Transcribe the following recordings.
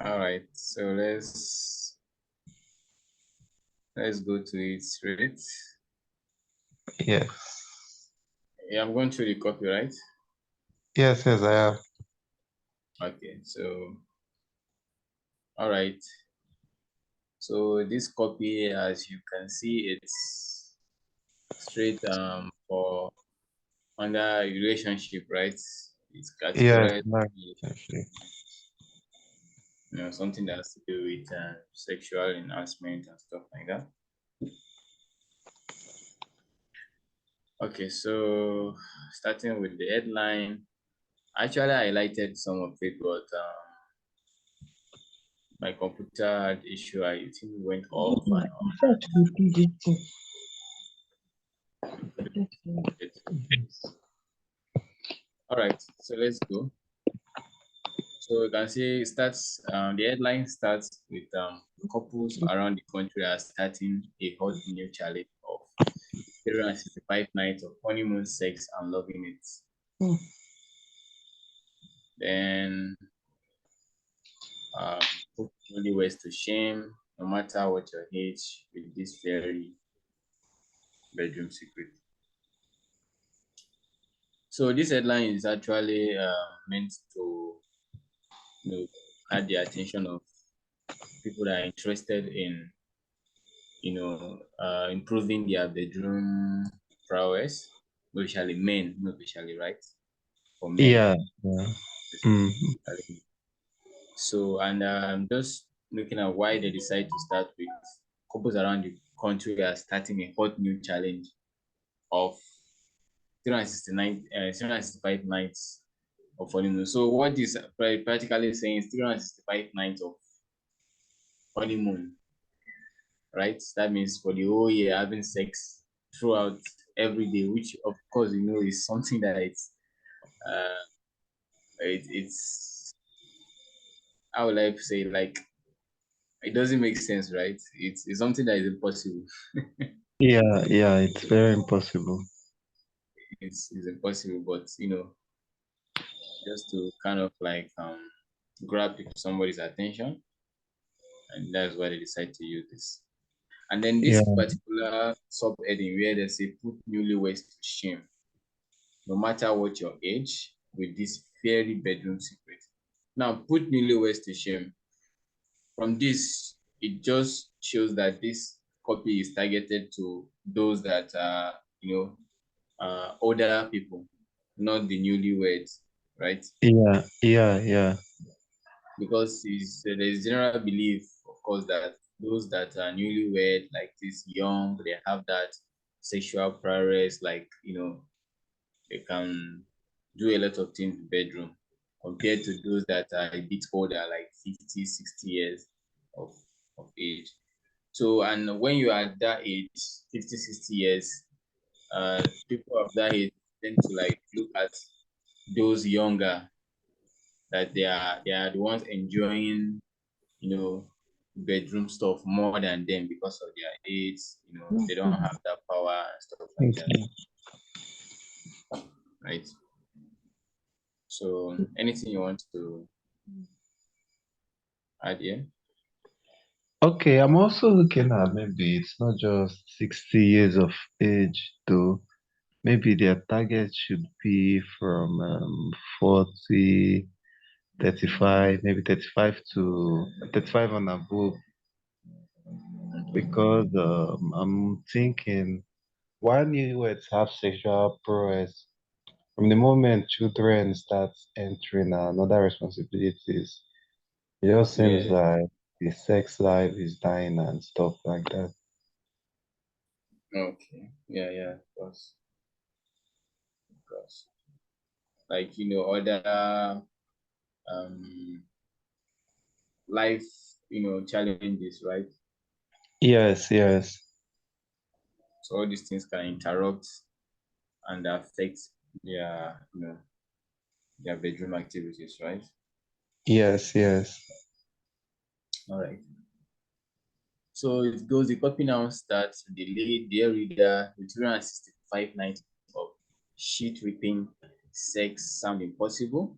All right, so let's go to it straight. Yes. Yeah, I'm going through the copy, right? Yes, I have. Okay, so all right. So this copy, as you can see, it's straight for under relationship, right? It's Yes, categorized, nice, actually. something that has to do with sexual enhancement and stuff like that. Okay, so starting with the headline, actually I highlighted some of it, but my computer had issue. I think it went off and on. Couldn't get it. All right, so let's go. So you can see it starts. The headline starts with couples around the country are starting a hot new challenge of 365 nights of honeymoon sex and loving it. Then put only ways to shame, no matter what your age, with this very bedroom secret. So this headline is actually meant to catch the attention of people that are interested in improving their bedroom prowess, especially men, not especially right for men. Yeah, yeah. Mm. So, and just looking at why they decide to start with couples around the country are starting a hot new challenge of 369, 365 nights of honeymoon. So, what is practically saying is 365 nights of honeymoon, right? That means for the whole year having sex throughout every day, which of course is something that uh it's how would I say, like, it doesn't make sense, right? It's something that is impossible. Yeah, it's very impossible. It's impossible, but just to kind of like grab somebody's attention, and that's why they decide to use this. And then Yeah, this particular subheading where they say put newlyweds to shame, no matter what your age, with this fairy bedroom secret. Now, put newlyweds to shame. From this, it just shows that this copy is targeted to those that are, older people, not the newlyweds, right? yeah. Because there's general belief, of course, that those that are newlywed, like this young, they have that sexual prowess, like, they can do a lot of things in the bedroom compared to those that are a bit older, like 50, 60 years of, of age. So, and when you are at that age, 50, 60 years, people of that age tend to like look at those younger, that they are the ones enjoying, you know, bedroom stuff more than them because of their age. They don't have that power and stuff like that, Okay. right? So, anything you want to add here? Okay, I'm also looking at maybe it's not just 60 years of age, though. Maybe their target should be from 40, 35, maybe 35 to 35 and above, because I'm thinking why newlyweds have sexual prowess from the moment children start entering another responsibilities. It just seems Yeah. like the sex life is dying and stuff like that. Okay. Yeah. Yeah. Of course. Of course. Like other um life challenges, right? Yes. So all these things can interrupt and affect their their bedroom activities, right? Yes. All right. So it goes. The copy now starts. The lead, dear reader, with 365 nights of sheet ripping sex sound impossible.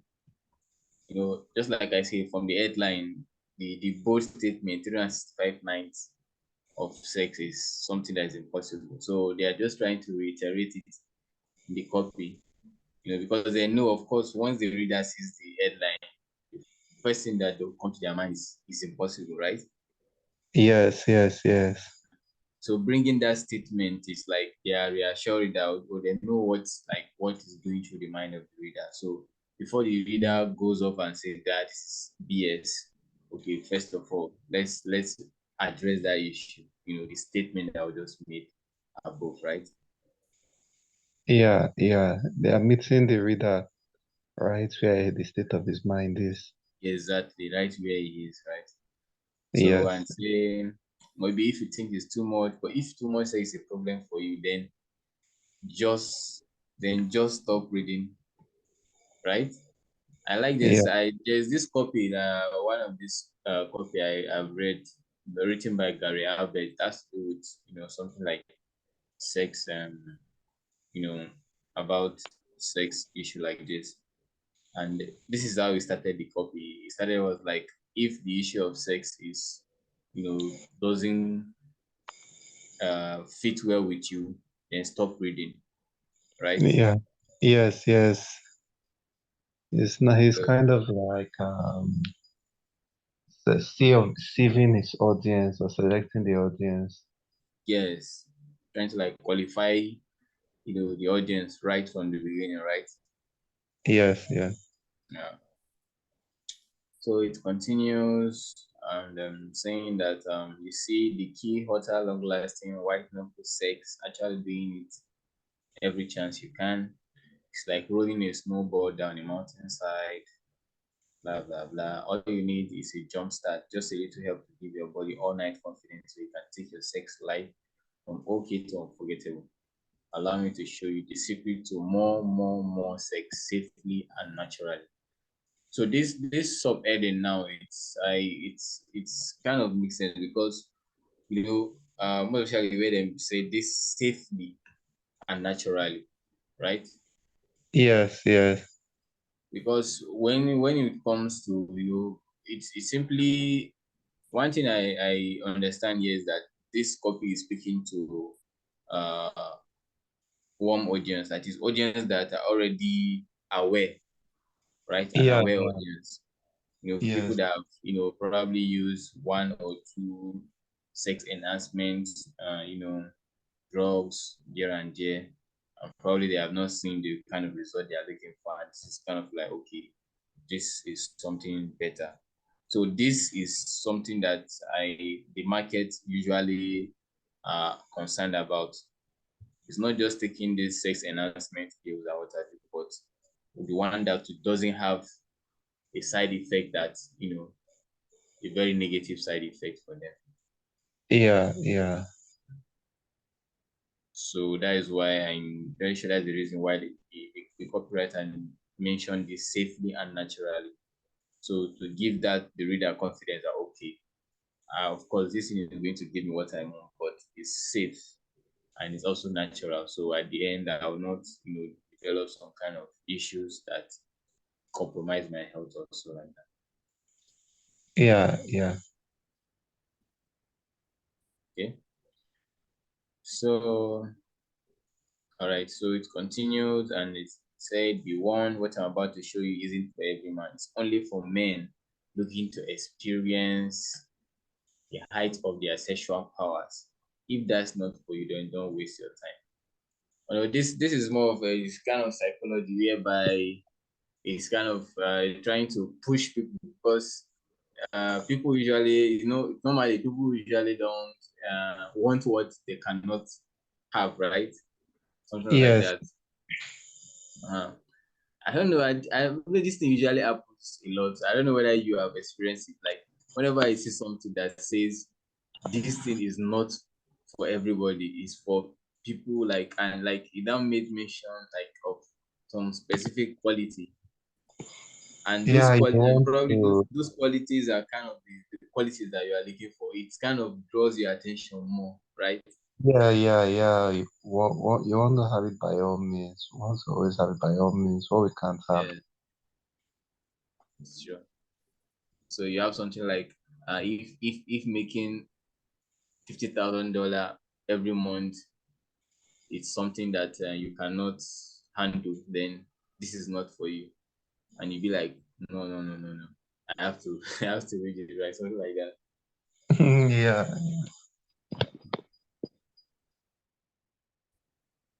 Just like I say from the headline, the bold statement 365 nights of sex is something that is impossible. So they are just trying to reiterate it in the copy, because they know, of course, once the reader sees the headline, the first thing that will come to their mind is impossible, right? Yes, yes, yes. So bringing that statement is like they are reassuring that, they know what is going through the mind of the reader. So before the reader goes up and says that this is BS, okay, first of all, let's address that issue. The statement that I just made above, right? Yeah, yeah. They are meeting the reader right where the state of his mind is. Exactly, right where he is, right? So Yes, and saying maybe if you think it's too much, but if too much is a problem for you, just just stop reading, right? I like yeah, this. There's this copy, one of this copy I've read, written by Gary Albert. That's to do with something like sex, you know about sex issue like this. And this is how we started the copy. It started was like, if the issue of sex is doesn't fit well with you, then stop reading, right? yeah. Yes, yes. It's not, he's So kind of like deceiving his audience or selecting the audience. yes, trying to like qualify the audience right from the beginning, right? Yes, yes. Yeah. So it continues and saying that you see the key, hotter, long lasting, white knuckle sex, actually doing it every chance you can. It's like rolling a snowball down a mountainside, blah, blah, blah. All you need is a jump start, just a little help to give your body all night confidence so you can take your sex life from okay to unforgettable. Allow me to show you the secret to more, more, more sex safely and naturally. So this subheading now, it's kind of makes sense because most especially where they say this safely and naturally, right? Yes, yes. Because when it comes to it's simply one thing I understand here is that this copy is speaking to uh warm audience, that is audience that are already aware, right? An Yeah, aware yeah. audience. People Yes. that have, probably used one or two sex enhancements, drugs here and there, and probably they have not seen the kind of result they are looking for. And this is kind of like, okay, this is something better. So this is something that the market usually are concerned about. It's not just taking this sex enhancement pills and what have you, but the one that doesn't have a side effect that, a very negative side effect for them. Yeah, yeah. So that is why I'm very sure that's the reason why the copywriter mentioned this safely and naturally. So to give that the reader confidence that, okay, of course this thing is going to give me what I want, but it's safe and it's also natural. So at the end, I will not, develop some kind of issues that compromise my health also like that. Yeah, yeah. Okay. So all right, so it continued and it said, be warned, what I'm about to show you isn't for every man. It's only for men looking to experience the height of their sexual powers. If that's not for you, then don't waste your time. This is more of a kind of psychology whereby it's kind of trying to push people because people usually, normally people usually don't want what they cannot have, right? Something like Yes. that. Uh, I don't know. This thing usually happens a lot. I don't know whether you have experienced it. Like whenever I see something that says this thing is not for everybody, it's for people like, and like it now made mention like of some specific quality, and those Yeah, you qualities, want probably to, those qualities are kind of the qualities that you are looking for. It kind of draws your attention more, right? yeah, yeah, yeah. You want to have it by all means. You want to always have it by all means. What we can't have. Yeah, sure. So you have something like. If making $50,000 every month, it's something that you cannot handle, then this is not for you. And you'd be like, no, no, no, no, no. I have to, I have to read it, right? Something like that. Yeah.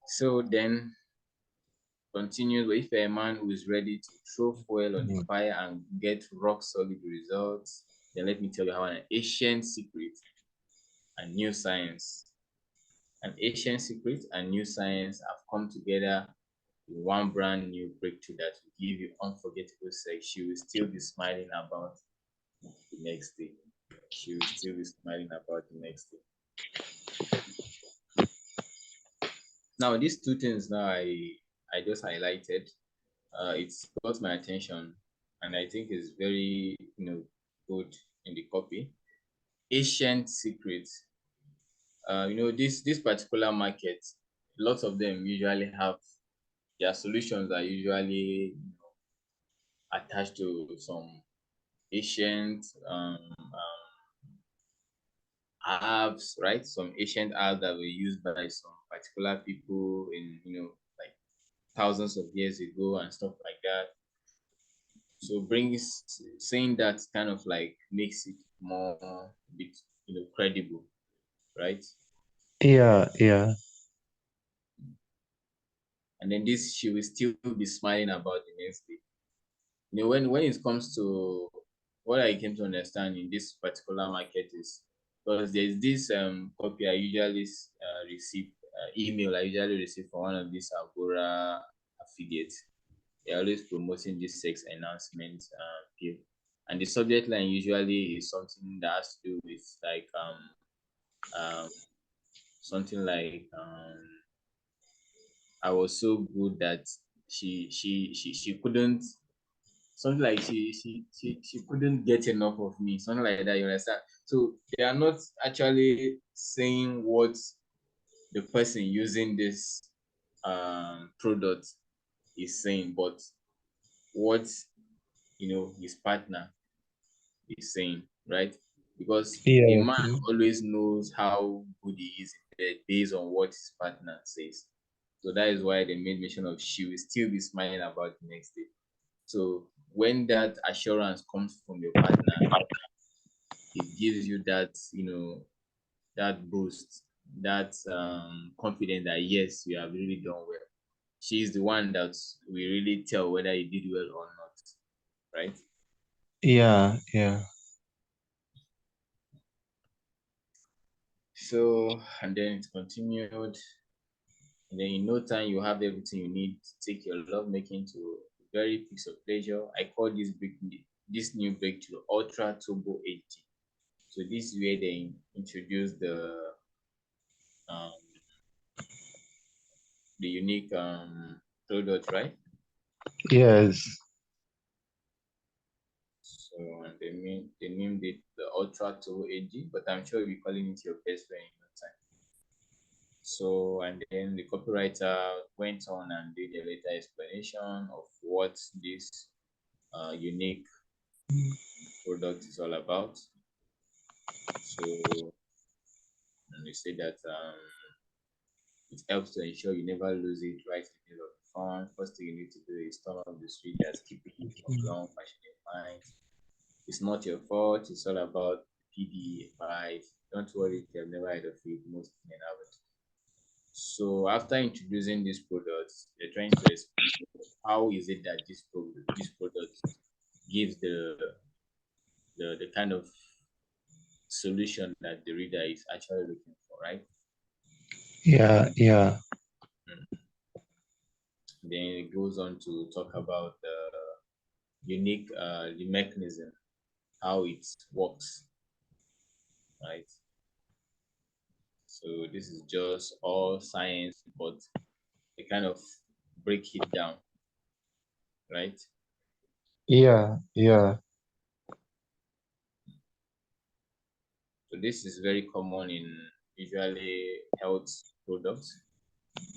So then continues, if a man who is ready to throw fuel on the Mm. fire and get rock solid results, then let me tell you how an ancient secret and new science, an ancient secret and new science have come together in one brand new breakthrough that will give you unforgettable sex. You will still be smiling about the next day. She will still be smiling about the next day. Now, these two things now I just highlighted, it's got my attention, and I think is very good in the copy. Ancient secrets. This particular market, lots of them usually have their solutions are usually attached to some ancient herbs, right? Some ancient herbs that were used by some particular people in like thousands of years ago and stuff like that. So brings saying that kind of like makes it more bit credible, right? Yeah, yeah, And then this she will still be smiling about the next day. When it comes to what I came to understand in this particular market is because there's this copy I usually receive email I usually receive from one of these Agora affiliates. They're always promoting this sex enhancement pill. And the subject line usually is something that has to do with like something like I was so good that she couldn't something like she couldn't get enough of me, something like that, you understand? So they are not actually saying what the person using this product is saying, but what his partner is saying, right? Because a yeah, man always knows how good he is in bed based on what his partner says. So that is why they made mention of she will still be smiling about the next day. So when that assurance comes from your partner, it gives you that, that boost, that confidence that yes, you have really done well. She's the one that we really tell whether you did well or not, right? yeah, yeah, So, and then it continued. And then in no time, you have everything you need to take your lovemaking to a very piece of pleasure. I call this new breakthrough Ultra Turbo 80. So this is where they introduce um, the unique product, right? yes. So and they named it the Ultra Turbo 80, but I'm sure you'll be calling it your best friend in no time. So and then the copywriter went on and did a later explanation of what this unique product is all about. So, and they say that it helps to ensure you never lose it right in the middle of the fun. First thing you need to do is turn off the switch that's keeping you from long passionate minds. It's not your fault. It's all about PD5. Don't worry, they've never heard of it. Most men haven't. So after introducing this product, they're trying to explain how is it that this product gives the kind of solution that the reader is actually looking for, right? Yeah, yeah, Mm. Then it goes on to talk about the unique the mechanism, how it works, right? So this is just all science, but they kind of break it down, right? yeah, yeah, So this is very common in usually health products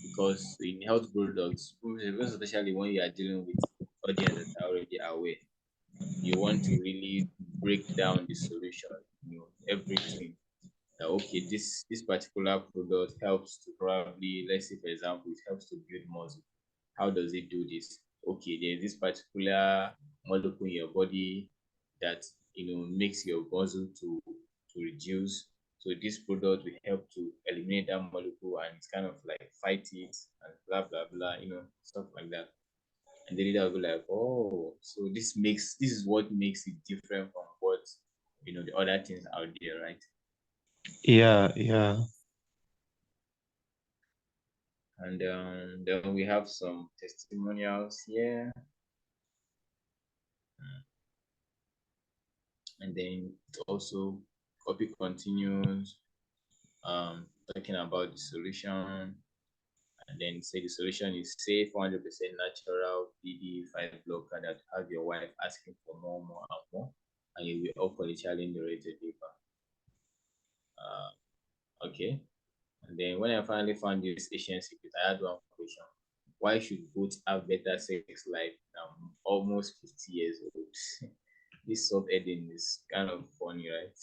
because in health products, most especially when you are dealing with audience that are already aware, you want to really break down the solution, everything. That okay, this particular product helps to probably, let's say for example, it helps to build muscle. How does it do this? Okay, there's this particular molecule in your body that makes your muscle to reduce. So this product will help to eliminate that molecule and it's kind of like fight it and blah blah blah, stuff like that. And the leader will be like, oh, so this is what makes it different from what the other things out there, right? Yeah, yeah. And then we have some testimonials here. And then it also copy continues talking about the solution. And then say the solution is safe, 100% natural PD5 blocker that have your wife asking for more, more, and more. And you will up for the challenge rated paper. Okay. And then when I finally found this Asian secret, I had one question. Why should both have better sex life than almost 50 years old? This subheading is kind of funny, right?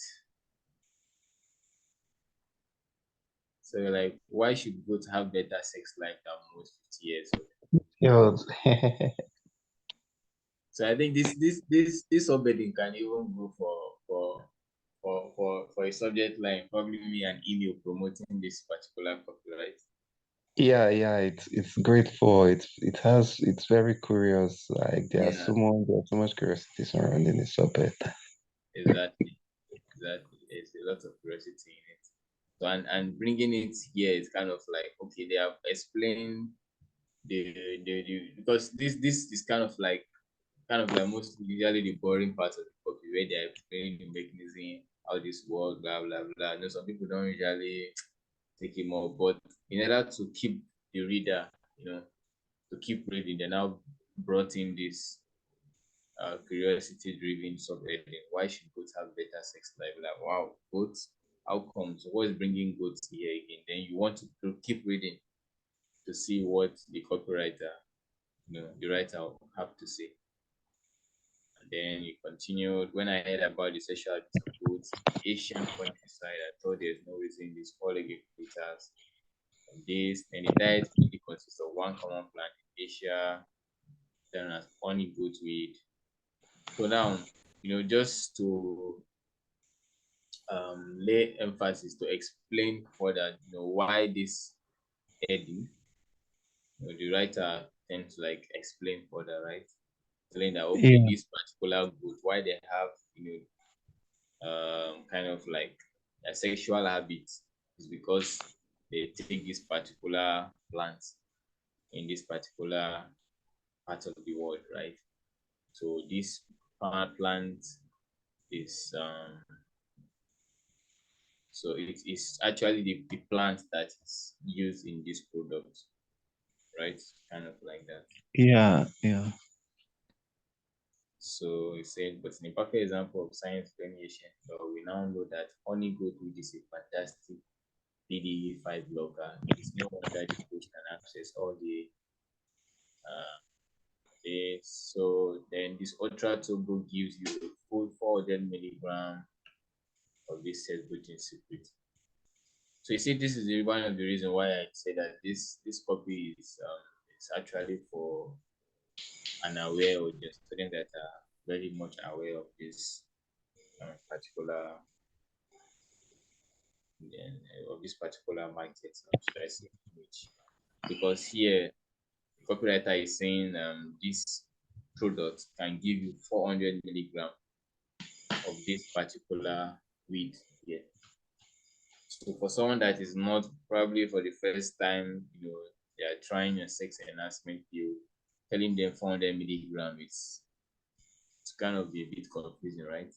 So like, why should both have better sex life than most 50 years old? Yo, So I think this subheading can even go for a subject line, probably me an email promoting this particular copyright. yeah, yeah, it's great for it's very curious. Like Yeah, there's so much curiosity surrounding this subject. exactly, exactly. There's a lot of curiosity in it. So and bringing it here is kind of like okay, they have explained the because this is kind of like most usually the boring part of the copy where they're explaining the mechanism, how this works, blah blah blah. Some people don't usually take it more, but in order to keep the reader, to keep reading, they now brought in this curiosity driven subheading. Why should goats have better sex life? Like, wow, goats, how comes? What is bringing goats here again? Then you want to keep reading to see what the copywriter, the writer have to say. And then you continued. When I heard about the sexual habits of goats in the Asian countryside, I thought there's no reason these four-legged creatures and this. And the diet mainly consists of one common plant in Asia, known as honey goatweed. So now, just to lay emphasis to explain further, why this heading, the writer tends to like explain further, right? Telling that okay, Yeah, this particular group, why they have kind of like a sexual habit is because they take this particular plant in this particular part of the world, right? So this plant is so it is actually the plant that is used in this product, right? Kind of like that. yeah, yeah. So he said, but in a perfect example of science variation, we now know that honey goat, which is a fantastic PDE5 blocker, it is no wonder the coach can access all uh, so then this ultra turbo gives you a full 400 milligram of this cell protein secret. So you see, this is one of the reasons why I say that this copy is it's actually for unaware audience, students that are very much aware of this particular of this particular market. Should I say niche? Because here the copywriter is saying this product can give you 400 milligram of this particular weed here. So for someone that is not probably for the first time, they are trying a sex enhancement pill, telling them 400 milligram, it's kind of be a bit confusing, right?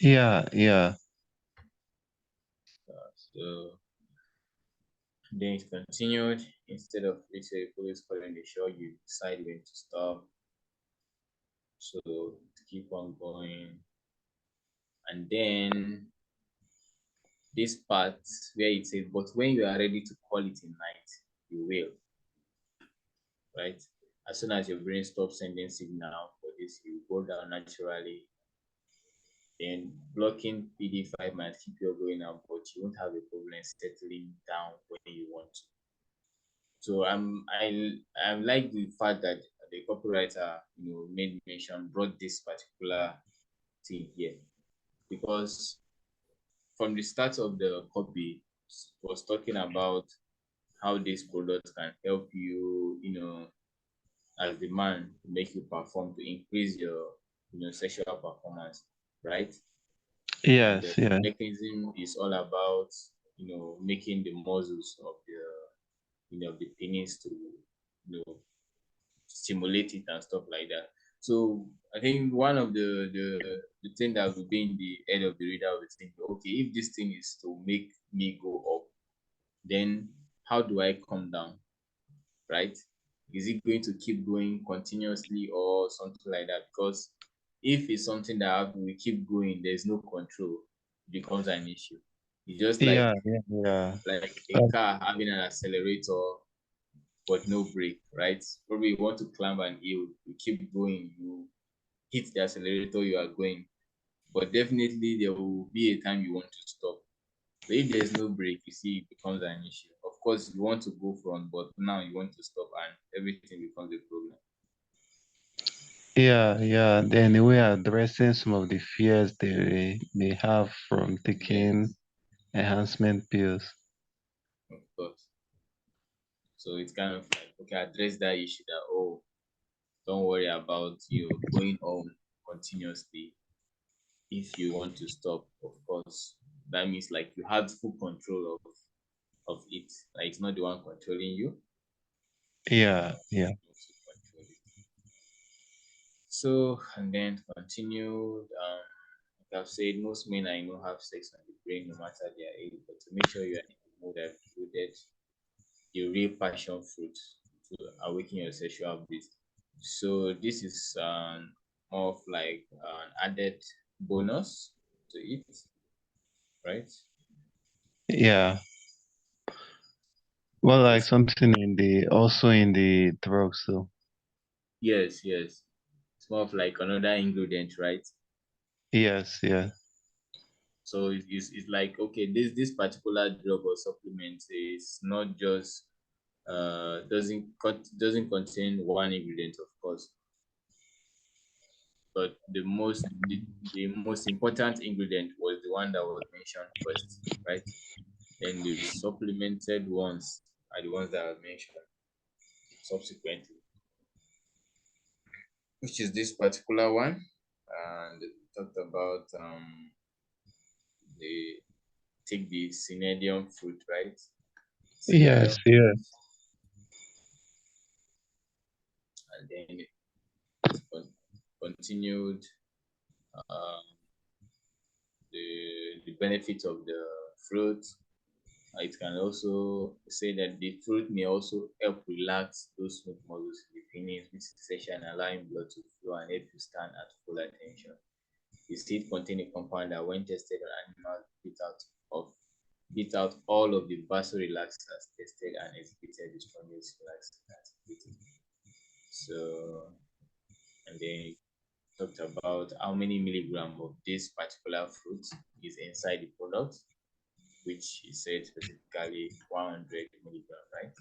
Yeah, yeah. So then it continued. Instead of literally police calling the show, you decide when to stop. So to keep on going. And then this part where it says, but when you are ready to call it a night, you will, right? As soon as your brain stops sending signal for this, you go down naturally Then blocking PD5 might keep you going out, but you won't have a problem settling down when you want to. So I like the fact that the copywriter, made mention, brought this particular thing here, because from the start of the copy was talking about how this product can help you, as the man, to make you perform, to increase your, sexual performance, right? And the Yes, yeah. mechanism is all about, making the muscles of the penis to, stimulate it and stuff like that. So I think one of the thing that will be in the head of the reader will think, okay, if this thing is to make me go up, then how do I come down, right? Is it going to keep going continuously or something like that? Because if it's something that we keep going, there's no control, it becomes an issue. It's just Yeah, yeah, yeah. like a car having an accelerator but no brake, right? Probably you want to climb an hill, you keep going, you hit the accelerator, you are going. But definitely there will be a time you want to stop. So if there's no brake, you see, it becomes an issue. Of course, you want to go front, but now you want to stop and everything becomes a problem. Yeah, yeah. Then we are addressing some of the fears they may have from taking Yes, enhancement pills. of course. So it's kind of like, okay, address that issue that, oh, don't worry about you going on continuously. If you want to stop, of course, that means like you have full control of it. Like it's not the one controlling you. Yeah, yeah. You also control it. So and then continued. Like I've said, most men I know have sex on the brain no matter their age, but to make sure you are in the mood, I've included the real passion fruit to awaken your sexual beat. So this is more of like an added bonus to it, right? Yeah. Well, Okay. like something in the also in the drugs, so Yes, yes. It's more of like another ingredient, right? yes, yeah. So it's like, okay, this particular drug or supplement is not just doesn't contain one ingredient, of course, but the most important ingredient was the one that was mentioned first, right? Then the supplemented ones are the ones that are mentioned subsequently, which is this particular one. And it talked about the take the synedium fruit, right? Yes, Synedium yeah. fruit, and then it continued um, the benefits of the fruit. It can also say that the fruit may also help relax those smooth muscles in the penis, which is essential in allowing blood to flow and help you stand at full attention. The seed contain a compound that, when tested on animals, beat out all of the vasorelaxers tested and exhibited the strongest relaxing activity. So, and then talked about how many milligram of this particular fruit is inside the product, which he said specifically 100 milligram, right?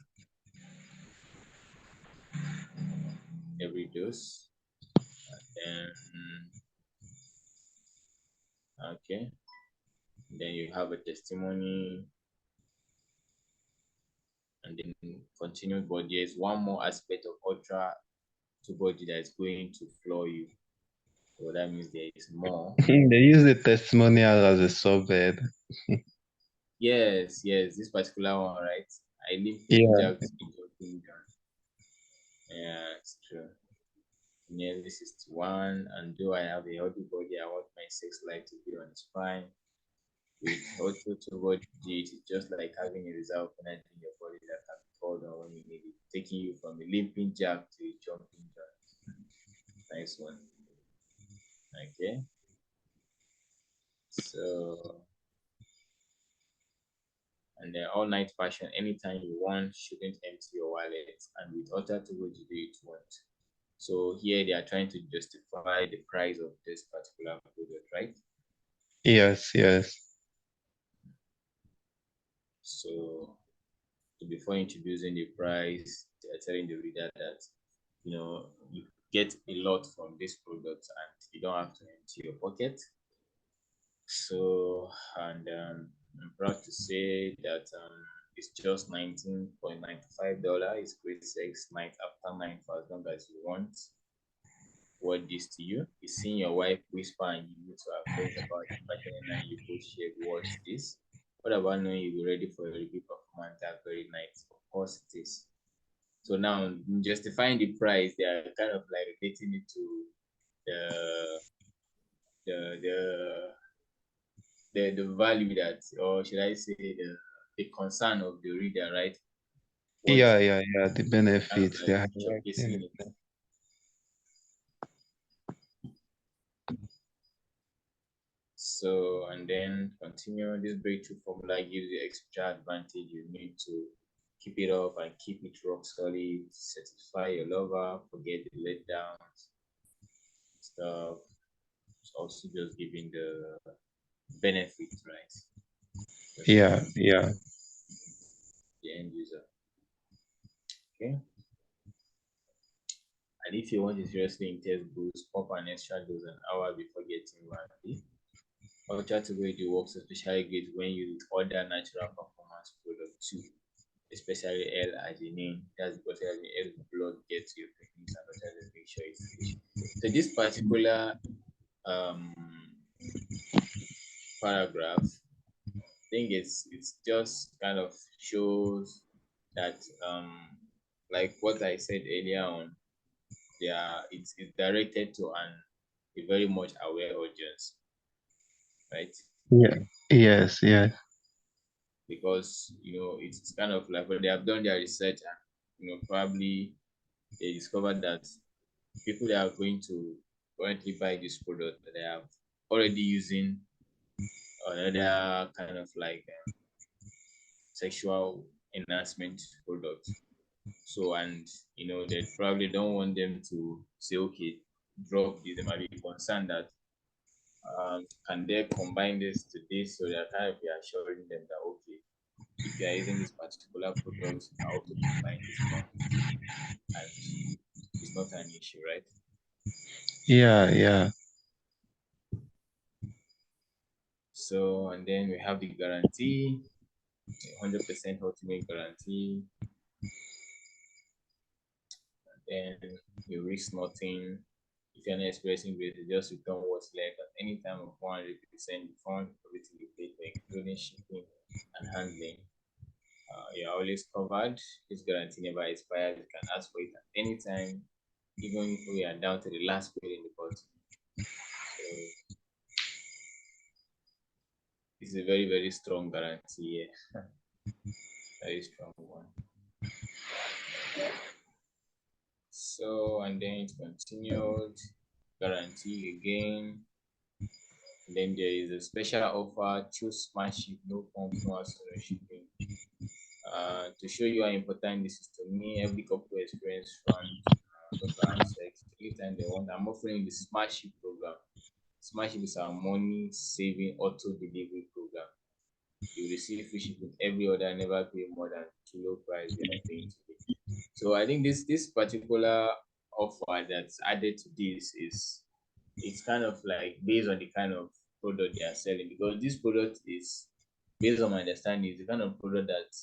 Every dose. Then, okay. Then you have a testimony and then continued, but there's one more aspect of ultra to body that is going to floor you. So that means there is more. They use the testimonial as a subhead. Yes, yes, this particular one, right? I limping Yeah. jack to the jumping John. Yeah, it's true. Nearly 61, and though I have a healthy body, I want my sex life to be on its prime. With auto to body, it is just like having a reserve energy in your body that can be called on when you need it, taking you from a limping jack to a jumping jack. Nice one. Okay. So, and then all night passion, anytime you want, shouldn't empty your wallet. And with auto to body, you do it once. So here they are trying to justify the price of this particular product, right? Yes, yes. So, before introducing the price, they are telling the reader that you get a lot from this product and you don't have to empty your pocket. So, and I'm proud to say that it's just $19.95. It's great sex night after night for as long as you want. What this to you? You seeing your wife whisper and you to her face about the partner and you both shared what's this? What about knowing you'll be ready for a review performance that very night? Of course it is. So now in justifying the price, they are kind of like relating it to the the the the value that, or should I say the concern of the reader, right? What Yeah, yeah, yeah. The kind of benefits like they're highlighting. showcasing it. So, and then continue. This breakthrough formula gives you extra advantage. You need to keep it up and keep it rock solid. Satisfy your lover. Forget the letdowns stuff. It's also just giving the benefit, right? Just Yeah, giving yeah, the end user. Okay. And if you want a seriously intense boost, pop an extra dose an hour before getting one day. Ultra to grade works especially great when used with other natural performance products too, especially L-arginine. That's because L-arginine helps blood get to your penis and also make sure it's finished. So this particular um, paragraph, I think it's just kind of shows that like what I said earlier on, it's directed to an a very much aware audience, right? yeah. Yes, yes. Because it's kind of like when they have done their research and probably they discovered that people that are going to currently buy this product, they are already using another kind of like sexual enhancement product. So, and they probably don't want them to say, okay, drop this. They might be concerned that can they combine this to this, so they're kind of reassuring them that, okay, if you are using this particular product, you can also combine this one with it, and it's not an issue, right? Yeah, yeah. So, and then we have the guarantee, 100% ultimate guarantee. Then you risk nothing. If you're not experiencing this, you just return what's left at any time of 100% refund everything you paid for, including shipping and handling. You're always covered. This guarantee never expires. You can ask for it at any time, even if we are down to the last bill in the bottle. So it's a very, very strong guarantee. Yeah. Very strong one. So, and then it continued, guarantee again. And then there is a special offer, choose smart ship, no pumps, no hassle, shipping. To show you how important this is to me, every couple experience fun, local and sex, anytime they want. I'm offering the smart ship program. Smart ship is our money saving auto delivery program. You receive free shipping every order, never pay more than kilo price we are paying today. So I think this particular offer that's added to this is it's kind of like based on the kind of product they are selling, because this product is, based on my understanding, is the kind of product that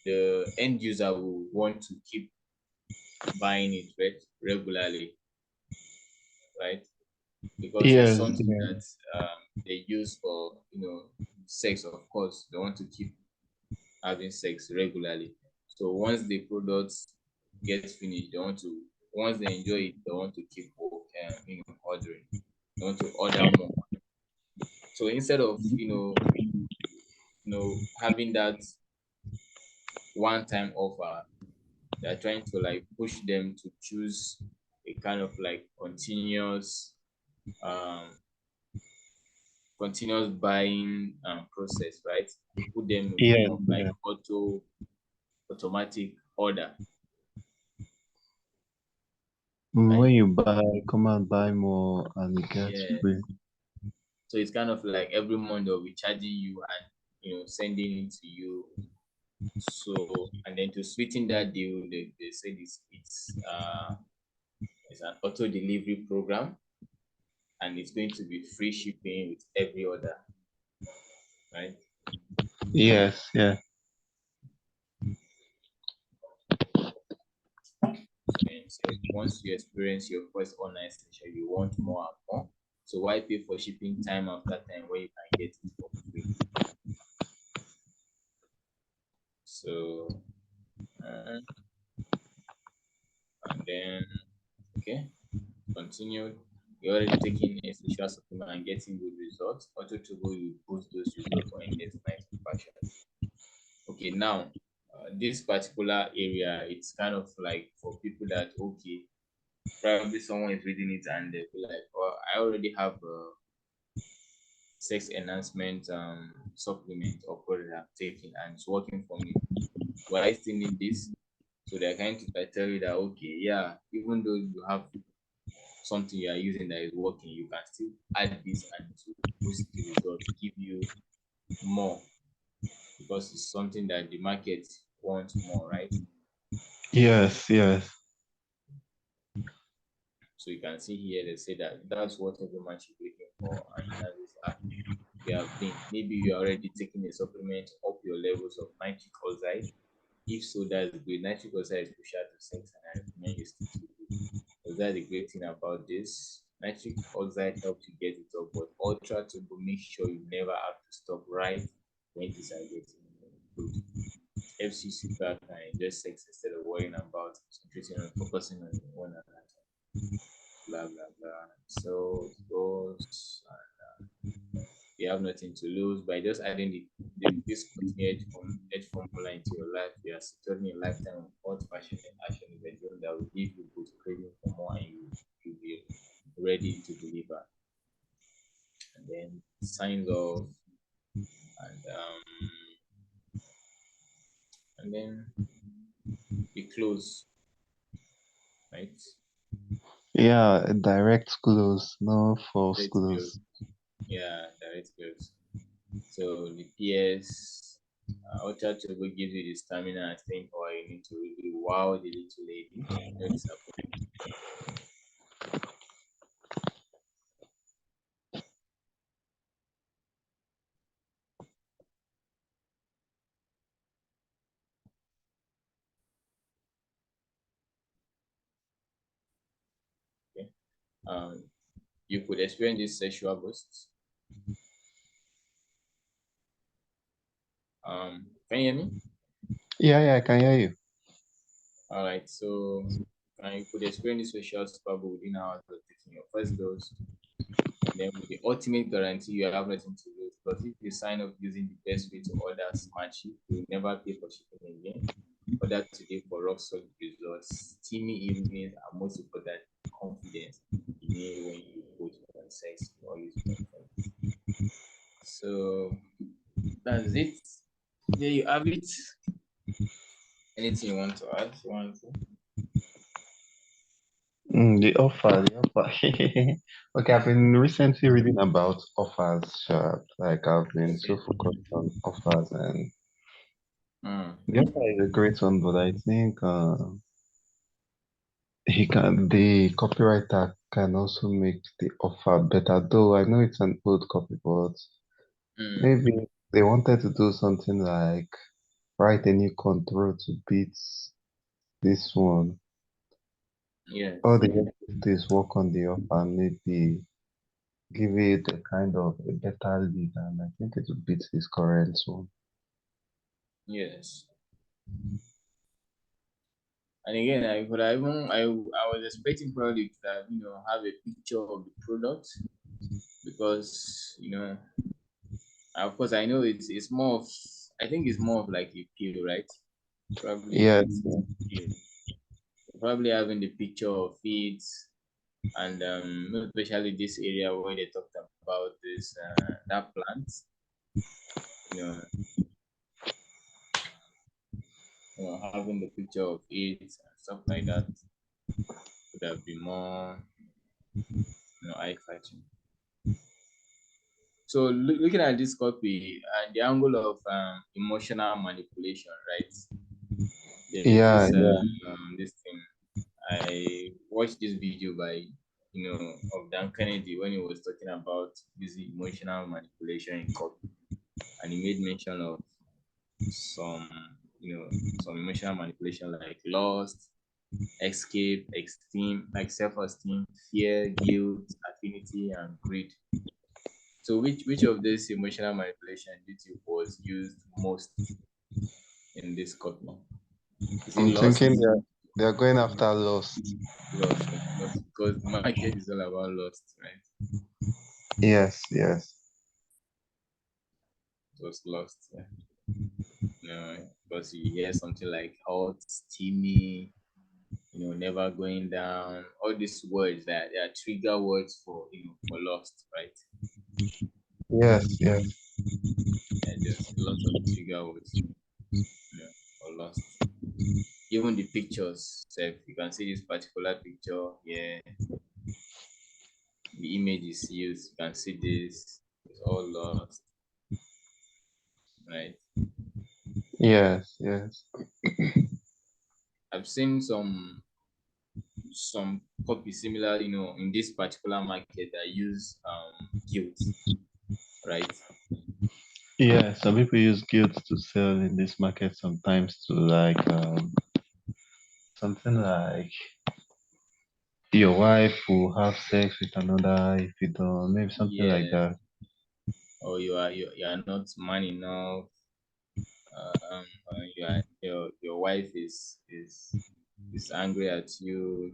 the end user will want to keep buying it regularly, right? Because it's Yes, something yeah. that they use for sex. Of course, they want to keep having sex regularly. So once the products get finished, they want to, once they enjoy it, they want to keep ordering. They want to order more. So instead of having that one time offer, they're trying to like push them to choose a kind of like um continuous buying process, right? Put them in form Yes, of like yeah. automatic order. When right? you buy, come and buy more and it gets Yeah. free. So it's kind of like every month they'll be charging you and sending it to you. So and then to sweeten that deal, they said it's an auto delivery program and it's going to be free shipping with every order, right? Yes, yeah. And so once you experience your first online session, you want more and more. So why pay for shipping time after time when you can get it for free? So uh, and then okay, continue. You're already taking a social supplement and getting good results. Auto Turbo will boost those results for endless night of passion. Okay, now this particular area, it's kind of like for people that okay, probably someone is reading it and they'll be like, "Oh, I already have a sex enhancement supplement or product I'm taking and it's working for me. But I still need this." So they're kind to like tell you that okay, yeah, even though you have something you are using that is working, you can still add this and to boost the result, give you more because it's something that the market wants more, right? Yes, yes. So you can see here they say that that's what every man should be looking for, and that is you have been maybe you're already taking a supplement to up your levels of nitric oxide. If so, that's good. Nitric oxide is crucial to sex, and I recommend you stick to it. Because that's the great thing about this. Nitric oxide helps you get it up, but ultra turbo make sure you never have to stop right when things are getting good. It helps you sit back and enjoy sex instead of worrying about concentrating on focusing on one another. Blah blah blah. So it goes. You have nothing to lose by just adding this cutting edge formula into your life. You are securing a lifetime of hot passionate action in the dream that will give you both craving for more and you'll be ready to deliver. And then signs of and then the close, right? Yeah, direct close, no false Direct close. close. Yeah, direct close. So the PS Ultra Turbo gives you the stamina and staying power you need to really wow the little lady. No disappointment. Okay. Um, you could experience this sexual boost. Can you hear me? Yeah, yeah, I can hear you. All right. So you could experience this sexual spark within hours of taking your first dose. And then with the ultimate guarantee, you have nothing to lose. Because if you sign up using the best way to order smart ship, you will never pay for shipping again. Order today for rock solid results, steamy evenings, and most important, confidence in it when you put on sex or use it for it. So that's it. There you have it. Anything you want to add? You want to? The offer, the offer. Okay, I've been recently reading about offers, like I've been so Okay. focused on offers, and Mm. the offer is a great one, but I think the copywriter can also make the offer better. Though I know it's an old copy, but Mm. maybe they wanted to do something like write a new control to beat this one. All Yes. they have to do is work on the offer and maybe give it a kind of a better lead, and I think it will beat this current one. Yes. And again, I could have even I was expecting probably to have, have a picture of the product because of course I know it's more of I think it's more of like a pill, right? Probably Yeah, it's a pill. Probably having the picture of it and especially this area where they talked about this that plant, you know, having the picture of it and stuff like that. would have been more, eye-catching. So looking at this copy and the angle of emotional manipulation, right? There's Yeah, this yeah. this thing. I watched this video by of Dan Kennedy when he was talking about this emotional manipulation in copy, and he made mention of some some emotional manipulation like lust, escape, esteem, like self-esteem, fear, guilt, affinity, and greed. So which of this emotional manipulation do you think was used most in this copy? Is it I'm thinking lust? they're going after Lost. Lost, because the market is all about lust, right? Yes, yes. It was lost, yeah. Because you hear something like hot, steamy, never going down. All these words that they are trigger words for for lost, right? Yes, yes. Yeah, there's lots of trigger words, for lost. Even the pictures, so if you can see this particular picture here, the image is used, you can see this, it's all lost, right? Yes, yes. I've seen some copy similar, in this particular market that use guilt, right? Yeah, some people use guilt to sell in this market sometimes to like something like your wife will have sex with another if you don't, maybe something like Yeah, that. or you are not man enough. Your wife is angry at you.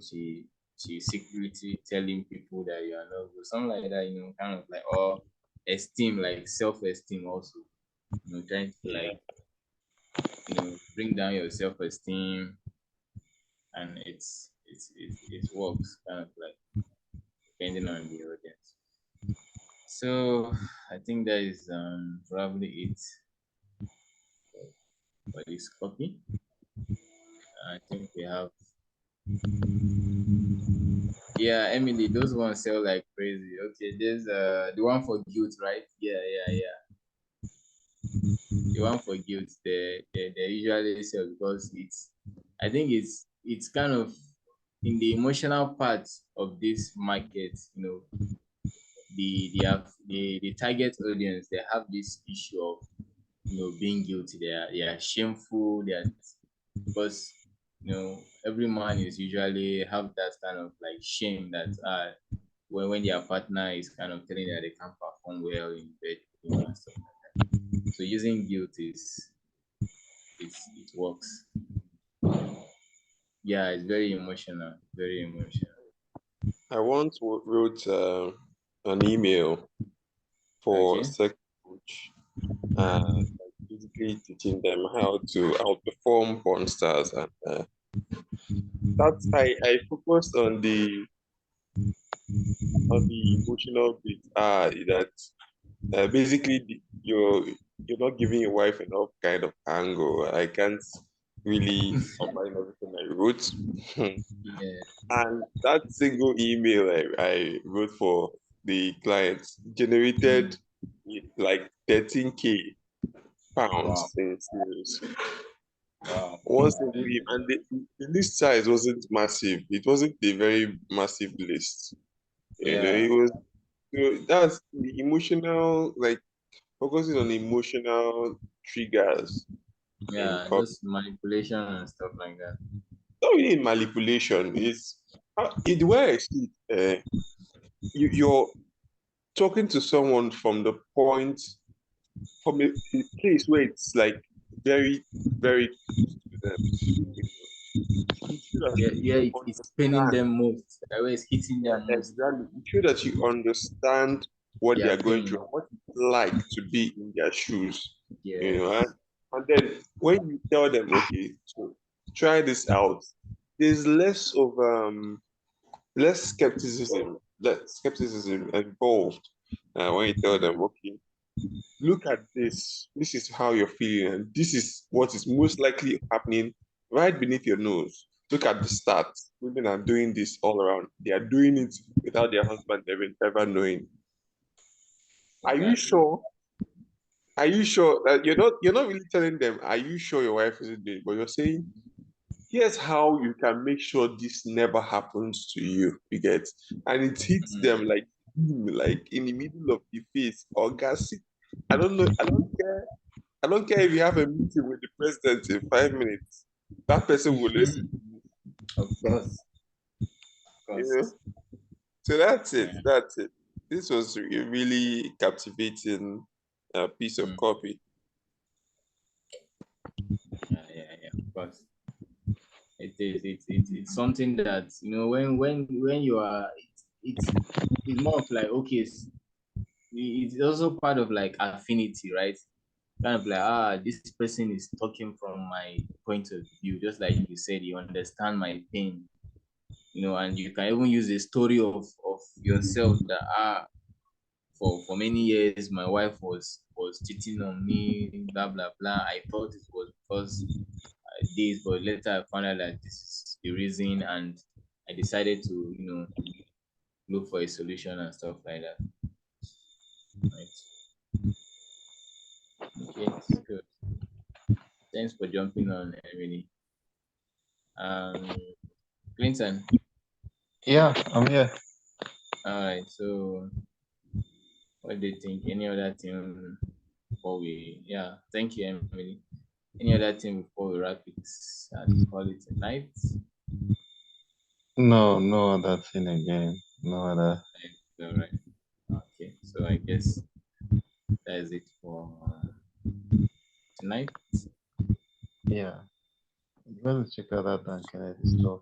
She's secretly telling people that you are not good, something like that. Kind of like, or esteem, like self-esteem also. Trying to like bring down your self-esteem, and it works kind of like depending on the audience. So I think that is probably it for this copy. I think we have, yeah, Emily, those ones sell like crazy. Okay, there's the one for guilt, right? Yeah, yeah, yeah. The one for guilt, they usually sell because I think it's kind of in the emotional part of this market. The target audience, they have this issue of being guilty. They are shameful. They are, because every man is usually have that kind of like shame that when their partner is kind of telling that they can't perform well in bed, and stuff like that. So using guilt it works. Yeah, it's very emotional, very emotional. I once wrote an email for Okay. sex coach, basically teaching them how to outperform porn stars, and I focused on the emotional bit. That basically you're not giving your wife enough kind of angle. I can't really combine everything I wrote. Yeah. And that single email I wrote for the client Mm. generated like 13K Wow. pounds in sales. Wow. One single email, and the list size wasn't massive. It wasn't a very massive list. Yeah. It was, that's the emotional, like focusing on emotional triggers in Yeah. copy. Those manipulation and stuff like that. Not really in manipulation. It's the way I see it. You're talking to someone from a place where it's like very, very close to them. You know, you feel that Yeah, you yeah, it's paining understand. them most. That way it's hitting Yeah, them most. exactly. You feel that you understand what they Their are going through pain. and what it's like to be in their shoes. Yes. And then when you tell them, okay, so try this out, there's less skepticism involved when you tell Mm. them, okay, look at this. This is how you're feeling, and this is what is most likely happening right beneath your nose. look at the stats. Women are doing this all around. They are doing it without their husband ever knowing. Are you Exactly. sure? Are you sure that you're not really telling them, are you sure your wife isn't doing it? But you're saying, here's how you can make sure this never happens to you. You get, and it hits Mm. them like in the middle of the face, orgasmic. I don't know. I don't care. I don't care if you have a meeting with the president in 5 minutes. That person will listen. Of course. Of You course. know. So that's it. Yeah. That's it. This was a really captivating piece of Mm. copy. Yeah. Of course. It is. It's something that when you are. It's more of like okay. It's also part of like affinity, right? Kind of like this person is talking from my point of view, just like you said, you understand my pain, and you can even use a story of yourself that for many years my wife was cheating on me, blah blah blah. I thought it was because this, but later I found out that this is the reason, and I decided to look for a solution and stuff like that. Right. Okay, it's good. Thanks for jumping on, Emily. Um, Clinton. Yeah, I'm here. All right. So, what do you think? Any other thing before we? Yeah. Thank you, Emily. Any other thing before we wrap it and call it a night? No, no other thing again. No other. All right. Okay. So I guess that is it for tonight. Yeah. I'm going to check out that Dan Kennedy stuff.